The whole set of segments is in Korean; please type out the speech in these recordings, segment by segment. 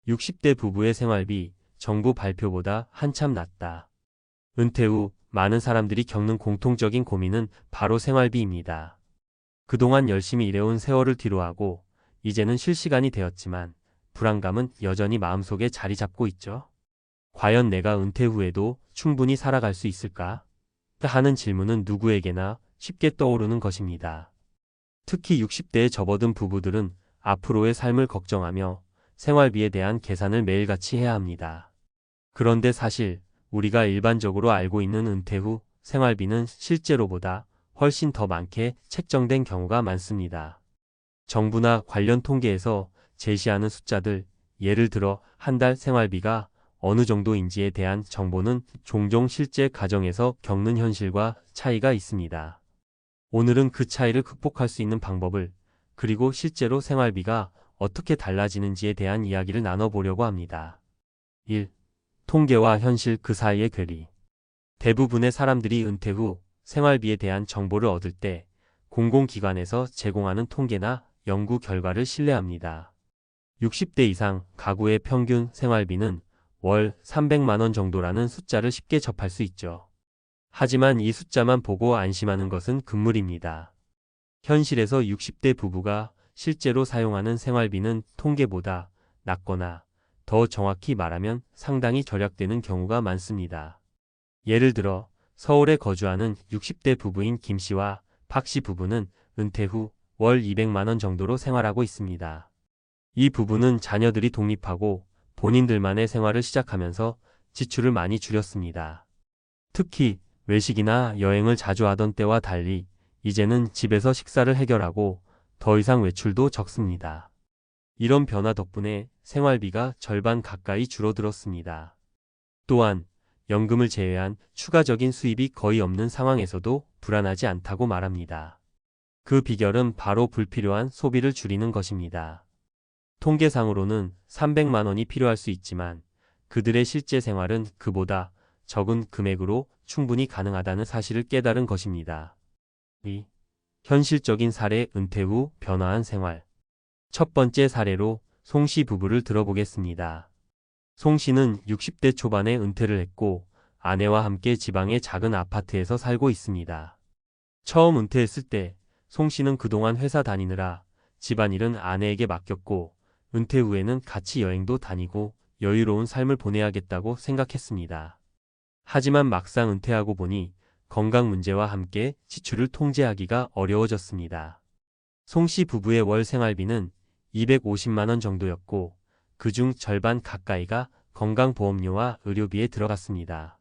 60대 부부의 생활비, 정부 발표보다 한참 낮다. 은퇴 후 많은 사람들이 겪는 공통적인 고민은 바로 생활비입니다. 그동안 열심히 일해온 세월을 뒤로하고 이제는 쉴 시간이 되었지만 불안감은 여전히 마음속에 자리 잡고 있죠. 과연 내가 은퇴 후에도 충분히 살아갈 수 있을까? 하는 질문은 누구에게나 쉽게 떠오르는 것입니다. 특히 60대에 접어든 부부들은 앞으로의 삶을 걱정하며 생활비에 대한 계산을 매일같이 해야 합니다. 그런데 사실 우리가 일반적으로 알고 있는 은퇴 후 생활비는 실제로보다 훨씬 더 많게 책정된 경우가 많습니다. 정부나 관련 통계에서 제시하는 숫자들, 예를 들어 한 달 생활비가 어느 정도인지에 대한 정보는 종종 실제 가정에서 겪는 현실과 차이가 있습니다. 오늘은 그 차이를 극복할 수 있는 방법을, 그리고 실제로 생활비가 어떻게 달라지는지에 대한 이야기를 나눠보려고 합니다. 1. 통계와 현실 그 사이의 괴리. 대부분의 사람들이 은퇴 후 생활비에 대한 정보를 얻을 때 공공기관에서 제공하는 통계나 연구 결과를 신뢰합니다. 60대 이상 가구의 평균 생활비는 월 300만 원 정도라는 숫자를 쉽게 접할 수 있죠. 하지만 이 숫자만 보고 안심하는 것은 금물입니다. 현실에서 60대 부부가 실제로 사용하는 생활비는 통계보다 낮거나 더 정확히 말하면 상당히 절약되는 경우가 많습니다. 예를 들어 서울에 거주하는 60대 부부인 김 씨와 박 씨 부부는 은퇴 후 월 200만 원 정도로 생활하고 있습니다. 이 부부는 자녀들이 독립하고 본인들만의 생활을 시작하면서 지출을 많이 줄였습니다. 특히 외식이나 여행을 자주 하던 때와 달리 이제는 집에서 식사를 해결하고 더 이상 외출도 적습니다. 이런 변화 덕분에 생활비가 절반 가까이 줄어들었습니다. 또한 연금을 제외한 추가적인 수입이 거의 없는 상황에서도 불안하지 않다고 말합니다. 그 비결은 바로 불필요한 소비를 줄이는 것입니다. 통계상으로는 300만 원이 필요할 수 있지만 그들의 실제 생활은 그보다 적은 금액으로 충분히 가능하다는 사실을 깨달은 것입니다. 2. 현실적인 사례 은퇴 후 변화한 생활. 첫 번째 사례로 송 씨 부부를 들어보겠습니다. 송 씨는 60대 초반에 은퇴를 했고 아내와 함께 지방의 작은 아파트에서 살고 있습니다. 처음 은퇴했을 때 송 씨는 그동안 회사 다니느라 집안일은 아내에게 맡겼고 은퇴 후에는 같이 여행도 다니고 여유로운 삶을 보내야겠다고 생각했습니다. 하지만 막상 은퇴하고 보니 건강 문제와 함께 지출을 통제하기가 어려워졌습니다. 송 씨 부부의 월 생활비는 250만 원 정도였고 그중 절반 가까이가 건강보험료와 의료비에 들어갔습니다.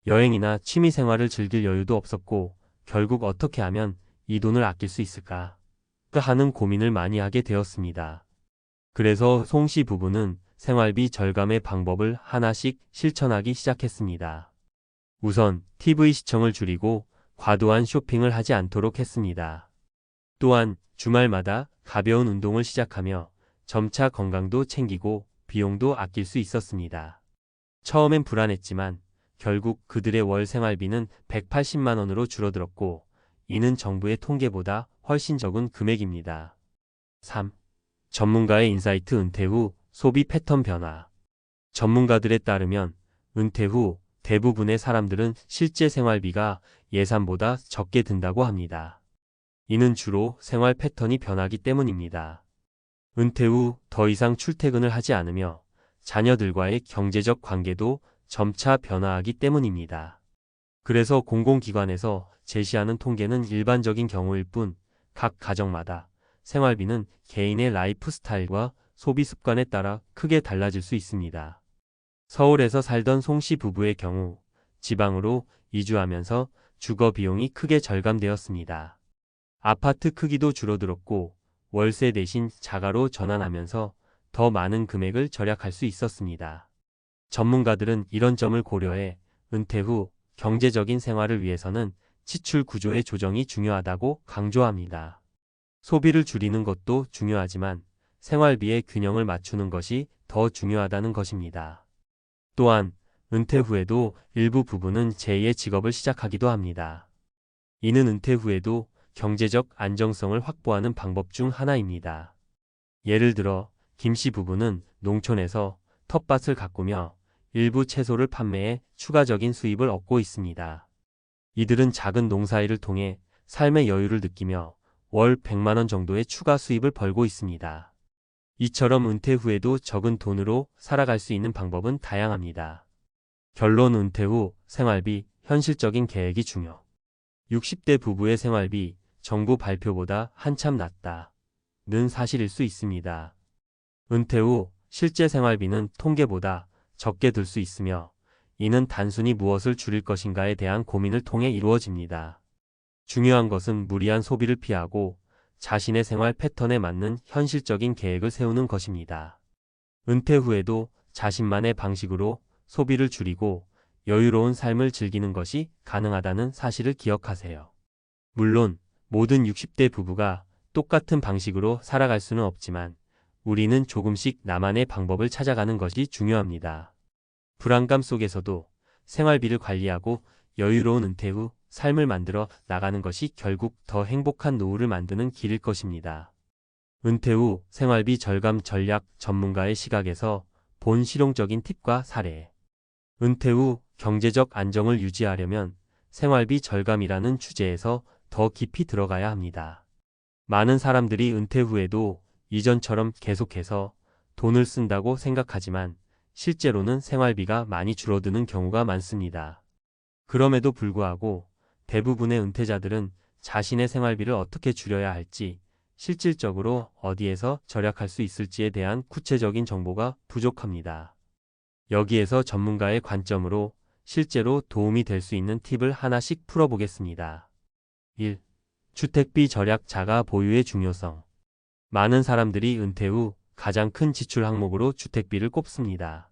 여행이나 취미생활을 즐길 여유도 없었고 결국 어떻게 하면 이 돈을 아낄 수 있을까 하는 고민을 많이 하게 되었습니다. 그래서 송 씨 부부는 생활비 절감의 방법을 하나씩 실천하기 시작했습니다. 우선 TV 시청을 줄이고 과도한 쇼핑을 하지 않도록 했습니다. 또한 주말마다 가벼운 운동을 시작하며 점차 건강도 챙기고 비용도 아낄 수 있었습니다. 처음엔 불안했지만 결국 그들의 월 생활비는 180만 원으로 줄어들었고 이는 정부의 통계보다 훨씬 적은 금액입니다. 3. 전문가의 인사이트 은퇴 후 소비 패턴 변화. 전문가들에 따르면 은퇴 후 대부분의 사람들은 실제 생활비가 예산보다 적게 든다고 합니다. 이는 주로 생활 패턴이 변하기 때문입니다. 은퇴 후 더 이상 출퇴근을 하지 않으며 자녀들과의 경제적 관계도 점차 변화하기 때문입니다. 그래서 공공기관에서 제시하는 통계는 일반적인 경우일 뿐 각 가정마다 생활비는 개인의 라이프 스타일과 소비 습관에 따라 크게 달라질 수 있습니다. 서울에서 살던 송 씨 부부의 경우 지방으로 이주하면서 주거 비용이 크게 절감되었습니다. 아파트 크기도 줄어들었고 월세 대신 자가로 전환하면서 더 많은 금액을 절약할 수 있었습니다. 전문가들은 이런 점을 고려해 은퇴 후 경제적인 생활을 위해서는 지출 구조의 조정이 중요하다고 강조합니다. 소비를 줄이는 것도 중요하지만 생활비의 균형을 맞추는 것이 더 중요하다는 것입니다. 또한 은퇴 후에도 일부 부부는 제2의 직업을 시작하기도 합니다. 이는 은퇴 후에도 경제적 안정성을 확보하는 방법 중 하나입니다. 예를 들어 김씨 부부는 농촌에서 텃밭을 가꾸며 일부 채소를 판매해 추가적인 수입을 얻고 있습니다. 이들은 작은 농사일을 통해 삶의 여유를 느끼며 월 100만 원 정도의 추가 수입을 벌고 있습니다. 이처럼 은퇴 후에도 적은 돈으로 살아갈 수 있는 방법은 다양합니다. 결론: 은퇴 후 생활비, 현실적인 계획이 중요. 60대 부부의 생활비, 정부 발표보다 한참 낮다는 사실일 수 있습니다. 은퇴 후 실제 생활비는 통계보다 적게 들 수 있으며, 이는 단순히 무엇을 줄일 것인가에 대한 고민을 통해 이루어집니다. 중요한 것은 무리한 소비를 피하고 자신의 생활 패턴에 맞는 현실적인 계획을 세우는 것입니다. 은퇴 후에도 자신만의 방식으로 소비를 줄이고 여유로운 삶을 즐기는 것이 가능하다는 사실을 기억하세요. 물론 모든 60대 부부가 똑같은 방식으로 살아갈 수는 없지만, 우리는 조금씩 나만의 방법을 찾아가는 것이 중요합니다. 불안감 속에서도 생활비를 관리하고 여유로운 은퇴 후 삶을 만들어 나가는 것이 결국 더 행복한 노후를 만드는 길일 것입니다. 은퇴 후 생활비 절감 전략, 전문가의 시각에서 본 실용적인 팁과 사례. 은퇴 후 경제적 안정을 유지하려면 생활비 절감이라는 주제에서 더 깊이 들어가야 합니다. 많은 사람들이 은퇴 후에도 이전처럼 계속해서 돈을 쓴다고 생각하지만, 실제로는 생활비가 많이 줄어드는 경우가 많습니다. 그럼에도 불구하고 대부분의 은퇴자들은 자신의 생활비를 어떻게 줄여야 할지, 실질적으로 어디에서 절약할 수 있을지에 대한 구체적인 정보가 부족합니다. 여기에서 전문가의 관점으로 실제로 도움이 될 수 있는 팁을 하나씩 풀어보겠습니다. 1. 주택비 절약, 자가 보유의 중요성. 많은 사람들이 은퇴 후 가장 큰 지출 항목으로 주택비를 꼽습니다.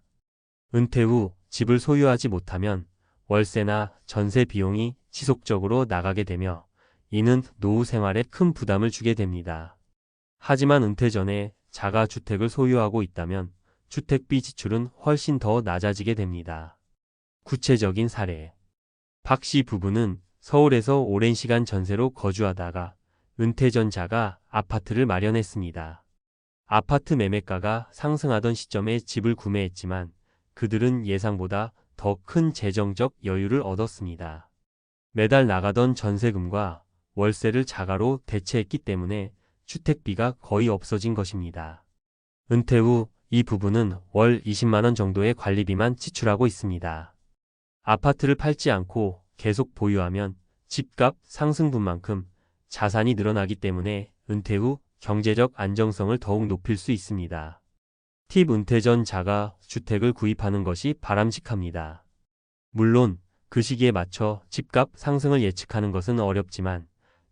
은퇴 후 집을 소유하지 못하면 월세나 전세 비용이 지속적으로 나가게 되며, 이는 노후 생활에 큰 부담을 주게 됩니다. 하지만 은퇴 전에 자가주택을 소유하고 있다면 주택비 지출은 훨씬 더 낮아지게 됩니다. 구체적인 사례. 박 씨 부부는 서울에서 오랜 시간 전세로 거주하다가 은퇴 전 자가 아파트를 마련했습니다. 아파트 매매가가 상승하던 시점에 집을 구매했지만 그들은 예상보다 더 큰 재정적 여유를 얻었습니다. 매달 나가던 전세금과 월세를 자가로 대체했기 때문에 주택비가 거의 없어진 것입니다. 은퇴 후 이 부부는 월 20만 원 정도의 관리비만 지출하고 있습니다. 아파트를 팔지 않고 계속 보유하면 집값 상승분만큼 자산이 늘어나기 때문에 은퇴 후 경제적 안정성을 더욱 높일 수 있습니다. 팁: 은퇴 전 자가 주택을 구입하는 것이 바람직합니다. 물론 그 시기에 맞춰 집값 상승을 예측하는 것은 어렵지만,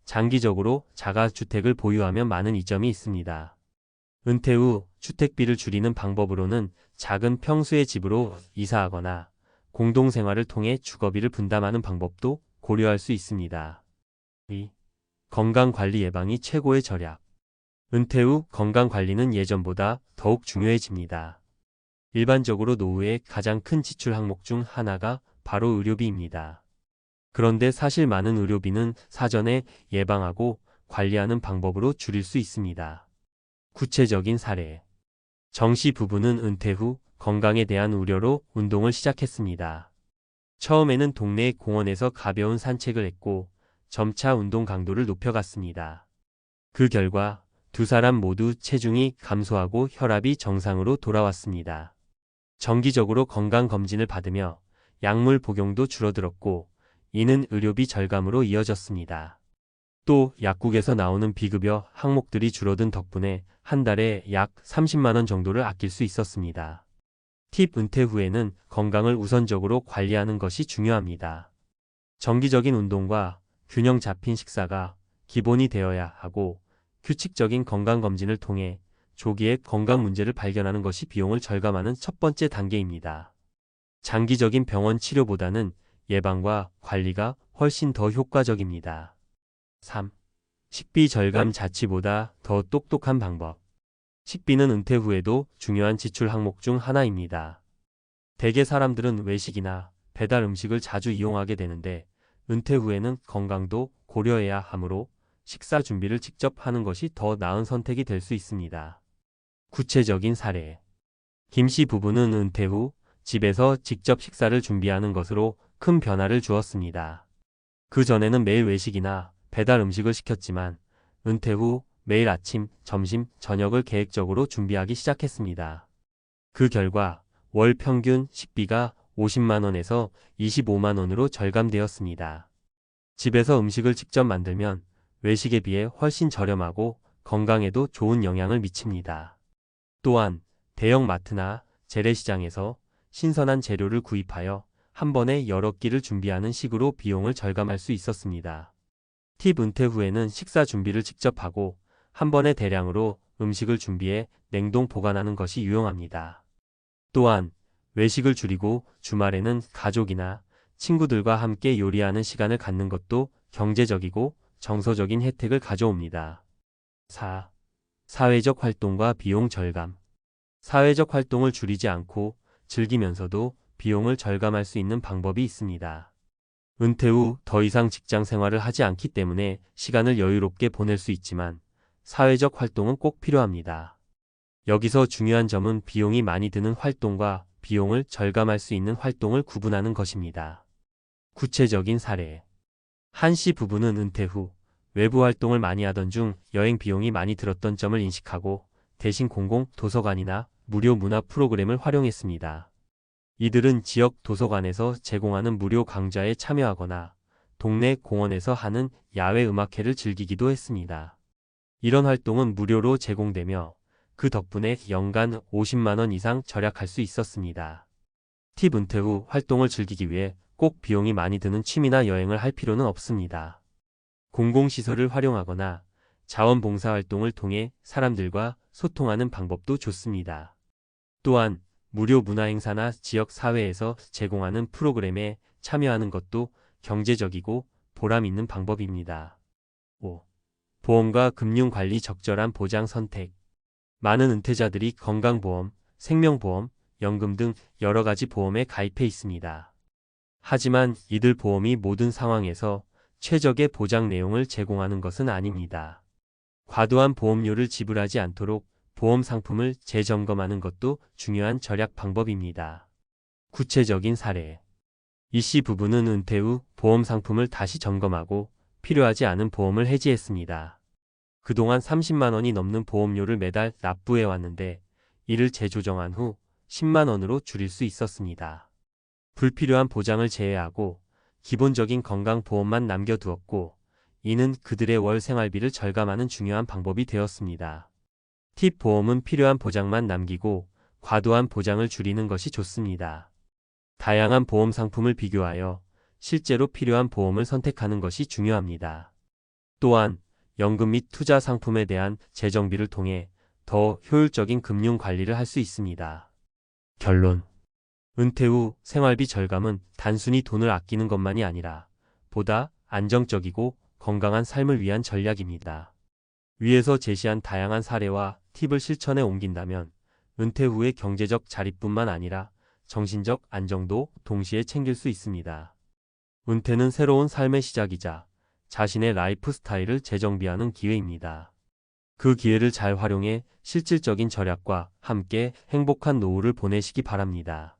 장기적으로 자가 주택을 보유하면 많은 이점이 있습니다. 은퇴 후 주택비를 줄이는 방법으로는 작은 평수의 집으로 이사하거나 공동생활을 통해 주거비를 분담하는 방법도 고려할 수 있습니다. 2. 건강관리 예방이 최고의 절약. 은퇴 후 건강관리는 예전보다 더욱 중요해집니다. 일반적으로 노후의 가장 큰 지출 항목 중 하나가 바로 의료비입니다. 그런데 사실 많은 의료비는 사전에 예방하고 관리하는 방법으로 줄일 수 있습니다. 구체적인 사례. 정씨 부부는 은퇴 후 건강에 대한 우려로 운동을 시작했습니다. 처음에는 동네 공원에서 가벼운 산책을 했고 점차 운동 강도를 높여갔습니다. 그 결과 두 사람 모두 체중이 감소하고 혈압이 정상으로 돌아왔습니다. 정기적으로 건강검진을 받으며 약물 복용도 줄어들었고, 이는 의료비 절감으로 이어졌습니다. 또 약국에서 나오는 비급여 항목들이 줄어든 덕분에 한 달에 약 30만 원 정도를 아낄 수 있었습니다. 팁: 은퇴 후에는 건강을 우선적으로 관리하는 것이 중요합니다. 정기적인 운동과 균형 잡힌 식사가 기본이 되어야 하고, 규칙적인 건강검진을 통해 조기에 건강 문제를 발견하는 것이 비용을 절감하는 첫 번째 단계입니다. 장기적인 병원 치료보다는 예방과 관리가 훨씬 더 효과적입니다. 3. 식비 절감, 자취보다 더 똑똑한 방법. 식비는 은퇴 후에도 중요한 지출 항목 중 하나입니다. 대개 사람들은 외식이나 배달 음식을 자주 이용하게 되는데, 은퇴 후에는 건강도 고려해야 하므로 식사 준비를 직접 하는 것이 더 나은 선택이 될 수 있습니다. 구체적인 사례. 김 씨 부부는 은퇴 후 집에서 직접 식사를 준비하는 것으로 큰 변화를 주었습니다. 그 전에는 매일 외식이나 배달 음식을 시켰지만 은퇴 후 매일 아침, 점심, 저녁을 계획적으로 준비하기 시작했습니다. 그 결과 월 평균 식비가 50만 원에서 25만 원으로 절감되었습니다. 집에서 음식을 직접 만들면 외식에 비해 훨씬 저렴하고 건강에도 좋은 영향을 미칩니다. 또한 대형 마트나 재래시장에서 신선한 재료를 구입하여 한 번에 여러 끼를 준비하는 식으로 비용을 절감할 수 있었습니다. 팁. 은퇴 후에는 식사 준비를 직접 하고 한 번에 대량으로 음식을 준비해 냉동 보관하는 것이 유용합니다. 또한 외식을 줄이고 주말에는 가족이나 친구들과 함께 요리하는 시간을 갖는 것도 경제적이고 정서적인 혜택을 가져옵니다. 4. 사회적 활동과 비용 절감. 사회적 활동을 줄이지 않고 즐기면서도 비용을 절감할 수 있는 방법이 있습니다. 은퇴 후 더 이상 직장 생활을 하지 않기 때문에 시간을 여유롭게 보낼 수 있지만 사회적 활동은 꼭 필요합니다. 여기서 중요한 점은 비용이 많이 드는 활동과 비용을 절감할 수 있는 활동을 구분하는 것입니다. 구체적인 사례. 한 씨 부부는 은퇴 후 외부 활동을 많이 하던 중 여행 비용이 많이 들었던 점을 인식하고 대신 공공 도서관이나 무료 문화 프로그램을 활용했습니다. 이들은 지역 도서관에서 제공하는 무료 강좌에 참여하거나 동네 공원에서 하는 야외 음악회를 즐기기도 했습니다. 이런 활동은 무료로 제공되며 그 덕분에 연간 50만 원 이상 절약할 수 있었습니다. 팁. 은퇴 후 활동을 즐기기 위해 꼭 비용이 많이 드는 취미나 여행을 할 필요는 없습니다. 공공시설을 활용하거나 자원봉사활동을 통해 사람들과 소통하는 방법도 좋습니다. 또한 무료 문화행사나 지역사회에서 제공하는 프로그램에 참여하는 것도 경제적이고 보람 있는 방법입니다. 5. 보험과 금융관리 적절한 보장 선택. 많은 은퇴자들이 건강보험, 생명보험, 연금 등 여러 가지 보험에 가입해 있습니다. 하지만 이들 보험이 모든 상황에서 최적의 보장 내용을 제공하는 것은 아닙니다. 과도한 보험료를 지불하지 않도록 보험 상품을 재점검하는 것도 중요한 절약 방법입니다. 구체적인 사례. 이 씨 부부는 은퇴 후 보험 상품을 다시 점검하고 필요하지 않은 보험을 해지했습니다. 그동안 30만 원이 넘는 보험료를 매달 납부해 왔는데 이를 재조정한 후 10만 원으로 줄일 수 있었습니다. 불필요한 보장을 제외하고 기본적인 건강보험만 남겨두었고 이는 그들의 월 생활비를 절감하는 중요한 방법이 되었습니다. 팁. 보험은 필요한 보장만 남기고 과도한 보장을 줄이는 것이 좋습니다. 다양한 보험 상품을 비교하여 실제로 필요한 보험을 선택하는 것이 중요합니다. 또한 연금 및 투자 상품에 대한 재정비를 통해 더 효율적인 금융 관리를 할 수 있습니다. 결론. 은퇴 후 생활비 절감은 단순히 돈을 아끼는 것만이 아니라 보다 안정적이고 건강한 삶을 위한 전략입니다. 위에서 제시한 다양한 사례와 팁을 실천에 옮긴다면 은퇴 후의 경제적 자립뿐만 아니라 정신적 안정도 동시에 챙길 수 있습니다. 은퇴는 새로운 삶의 시작이자 자신의 라이프 스타일을 재정비하는 기회입니다. 그 기회를 잘 활용해 실질적인 절약과 함께 행복한 노후를 보내시기 바랍니다.